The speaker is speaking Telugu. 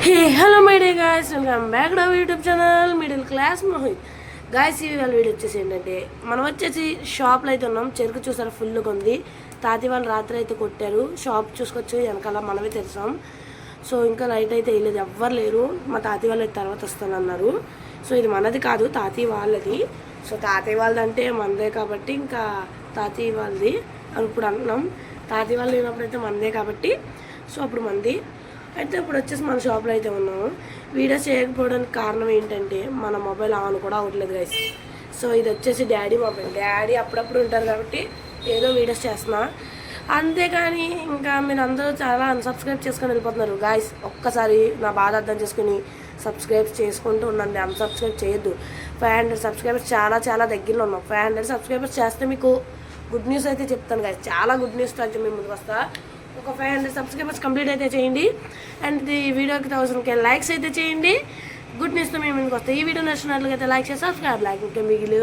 Hey hello my day guys, welcome back to our YouTube channel middle class Mohit. Guys, ఇవాళ వీడియో వచ్చేసి ఏంటంటే మనం వచ్చేసి షాప్లో అయితే ఉన్నాం. చెరుకు చూసారా, ఫుల్గా ఉంది. తాతి వాళ్ళు రాత్రి అయితే కొట్టారు. షాప్ చూసుకొచ్చి వెనకాల మనమే తెరిచాం. సో ఇంకా లైట్ అయితే వేయలేదు, ఎవ్వరు లేరు. మా తాతి వాళ్ళు అయితే తర్వాత వస్తానన్నారు. సో ఇది మనది కాదు, తాతి వాళ్ళది. సో తాతి వాళ్ళది అంటే మనదే కాబట్టి ఇంకా తాతి వాళ్ళది అని ఇప్పుడు అంటున్నాం. తాతి వాళ్ళు లేనప్పుడైతే మనదే కాబట్టి సో అప్పుడు మంది అయితే ఇప్పుడు వచ్చేసి మన షాప్లో అయితే ఉన్నాము. వీడియోస్ చేయకపోవడానికి కారణం ఏంటంటే మన మొబైల్ ఆన్ కూడా అవ్వట్లేదు గైస్. సో ఇది వచ్చేసి డాడీ మొబైల్. డాడీ అప్పుడప్పుడు ఉంటారు కాబట్టి ఏదో వీడియోస్ చేస్తున్నా, అంతేకాని ఇంకా మీరు అందరూ చాలా అన్సబ్స్క్రైబ్ చేసుకొని వెళ్ళిపోతున్నారు గాయస్. ఒక్కసారి నా బాధ అర్థం చేసుకుని సబ్స్క్రైబ్ చేసుకుంటూ ఉండండి, అన్సబ్స్క్రైబ్ చేయొద్దు. 500 సబ్స్క్రైబర్స్ చాలా చాలా దగ్గరలో ఉన్నాం. 500 సబ్స్క్రైబర్స్ చేస్తే మీకు గుడ్ న్యూస్ అయితే చెప్తాను గాయస్. చాలా గుడ్ న్యూస్ అయితే మేము ముందుకు వస్తా. ఒక 500 సబ్స్క్రైబర్స్ కంప్లీట్ అయితే చేయండి. అండ్ ఈ వీడియోకి 1000 లైక్స్ అయితే చేయండి. గుడ్ న్యూస్తో మేము ముందుకు వస్తాం. ఈ వీడియో నచ్చినట్లయితే లైక్ చేసి సబ్స్క్రైబ్ లైక్ మిగిలి